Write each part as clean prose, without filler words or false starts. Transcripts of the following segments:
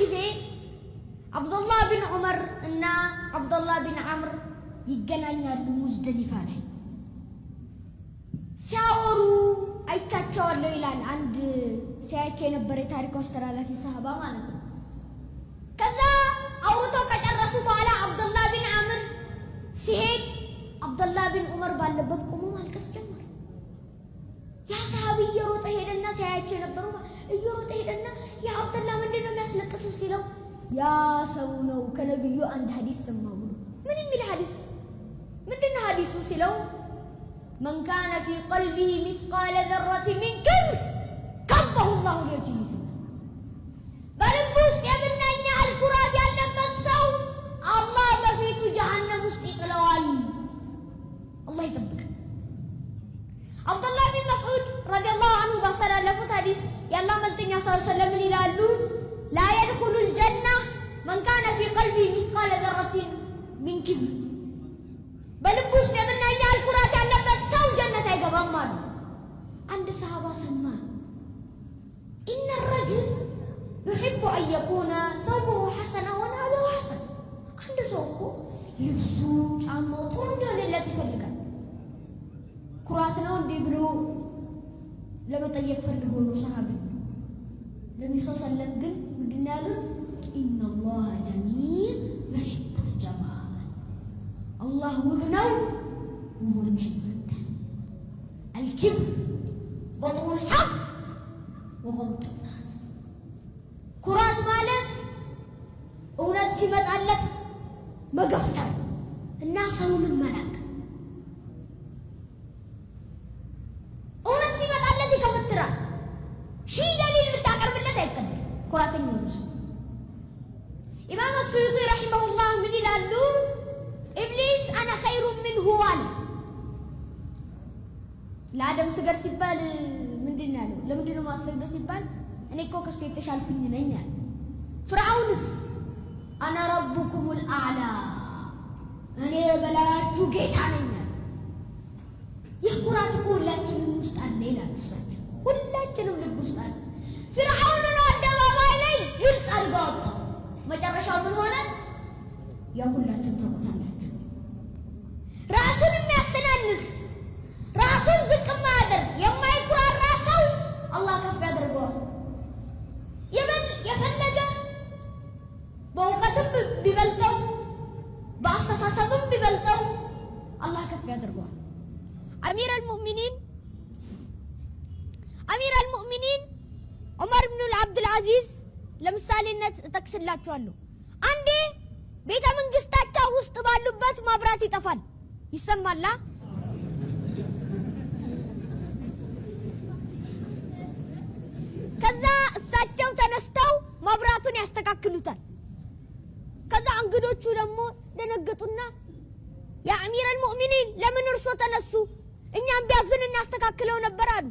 ጊዜ አብዱላህ ቢን ዑመር እና አብዱላህ ቢን ዐምር ይገናኛሉ ሙዝደሊፋ ላይ ሲያወሩ አይቻቸዋለሁ ይላል አንድ ሲያያቸው የነበረ የታሪክ አስተላላፊ ሰሃባ ማለት ነው። ከዛ አውርተው ከጨረሱ በኋላ አብዱላህ ቢን ዐምር ሲሄድ አብዱላህ ቢን ዑመር ባለበት ቆሞ ማልቀስ ጀመረ። ያ ሰሃቢ እየሮጠ ሄደና ሲያያቸው የነበረው እየሮጠ ሄደና ያ አብዱላህ ምንድነው የሚያስለቅስ ሲለው ያ ሰው ነው ከነብዩ አንድ ሐዲስ ሰማው ብሎ ምን የሚል ሐዲስ ምንድነው ሐዲሱ ሲለው من كان في قلبه مثقال ذرة من كبر كبه الله لوجهه በልቡ ውስጥ የምናኛ አልኩራት ያለበት ሰው አላህ በፊቱ ጀሃነም ውስጥ ይጥለዋል። አላህ ይጠብቅ። አብዱላህ ቢን መስዑድ ረዲየላሁ ዐንሁ ባስተላለፉት ሐዲስ የአላህ መልእክተኛ ሰለላሁ ዐለይሂ ወሰለም ይላሉ ላ የድኹሉ الجنة من كان في قلبه مثقال ذرة من كبر በልቡ ውስጥ የምናኛ አልኩራት ያለበት ሰው ጀነት አይገባም አሉ። አንድ ሰሃባ ሰማ إن الرجل يحب أن يكون ثوبه حسنا ونعله حسن አንድ ሰው እኮ ልብሱ ጫማው ጥሩ እንዲሆንለት ይፈልጋል። ኩራት ነው እንዲህ ብሎ ለመጠየቅ ፈልጎ ነው ሰሃቢ። ነብዩ ሰለላሁ ዐለይሂ ወሰለም ግን ምንድን ያሉት إن الله جميل يحب الجمال الله ውብ ነው ውቦች ይወዳል። الكبر بطر الحق وغمط الناس ኩራት ማለት እውነት ሲመጣለት መገፍተር እና ሰውን መናቅ። እውነት ሲመጣለት ይከፍትራል። ሺህ ደሊል ብታቀርብለት አይቀበል። ኩራተኛ ነው። ኢማም አስዩጢ ረሂመሁላህ ምን ይላሉ? ኢብሊስ አነ ኸይሩ ሚንሁ አለ። ለአደም ስገድ ሲባል ምንድን ነው ያለው? ለምንድን ነው ማስገድ ሲባል እኔ እኮ ከሱ የተሻልኩኝ ነኝ አለ። ፍርዓውንስ አነ ረቡኩሙል አዕላ እኔ በላያችሁ ጌታ ነኝ አለ። ይህ ኩራት እኮ ሁላችንም ውስጥ አለ ይላል እሳቸው። ሁላችንም ልብ ውስጥ አለ። ፍርዓውንን አደባባይ ላይ ግልጽ አድርጎ አወጣው። መጨረሻው ምን ሆነ? ያ ሁላችሁም ታውቁታላችሁ። ራሱን የሚያስተናንስ ራሱን ዝቅ ማያደርግ የማይኩራራ ሰው አላህ ከፍ ያደርገዋል። የፈለገ በእውቀትም ቢበልጠው በአስተሳሰብም ቢበልጠው አላህ ከፍ ያደርገዋል። አሚር አልሙእሚኒን ዑመር ብን አብዱልዓዚዝ ለምሳሌነት እጠቅስላችኋለሁ። አንዴ ቤተ መንግስታቸው ውስጥ ባሉበት መብራት ይጠፋል። ይሰማላ? ከዛ እሳቸው ተነስተው መብራቱን ያስተካክሉታል። ከዛ እንግዶቹ ደግሞ ደነገጡና ያ አሚር አልሙእሚኒን ለምን እርሶ ተነሱ? እኛም ቢያዙን እናስተካክለው ነበር አሉ።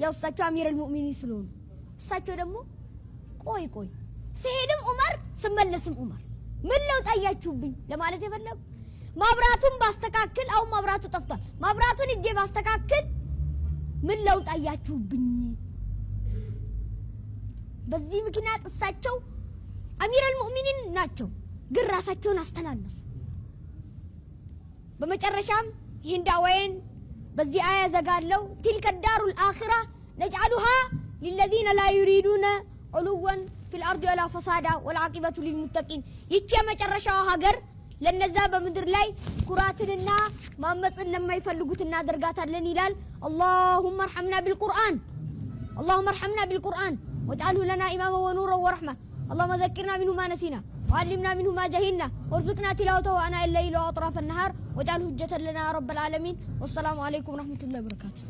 ያው እሳቸው አሚር አልሙእሚኒን ስለሆኑ እሳቸው ደግሞ ቆይ ሲሄድም ዑመር ስመለስም ዑመር ምን ለውጥ አያችሁብኝ ለማለት የፈለጉ መብራቱን ባስተካክል አሁን መብራቱ ጠፍቷል። መብራቱን እጄ ባስተካክል ምን ለውጥ አያችሁብኝ? በዚህ ምክንያት እሳቸው አሚር አልሙእሚኒን ናቸው፣ ግን ራሳቸውን አስተናነሱ። በመጨረሻም ይህን ዳዋዬን በዚህ አያ ዘጋለው። ቲልከ ዳሩል አኺራ ነጅዐሉሃ ሊለዚነ ላ ዩሪዱነ ዑሉወን ፊል አርዲ ወላ ፈሳዳ ወልዓቂበቱ ሊልሙተቂን። ይህች የመጨረሻው ሀገር ለነዛ በምድር ላይ ኩራትንና ማመፅን ለማይፈልጉት እናደርጋታለን ይላል። አላሁመ አርሐምና ቢልቁርአን واجعله لنا إماما ونورا ورحمة اللهم ذكرنا منه ما نسينا وعلمنا منه ما جهلنا وارزقنا تلاوته آناء الليل وأطراف النهار واجعله حجة لنا يا رب العالمين. والسلام عليكم ورحمة الله وبركاته.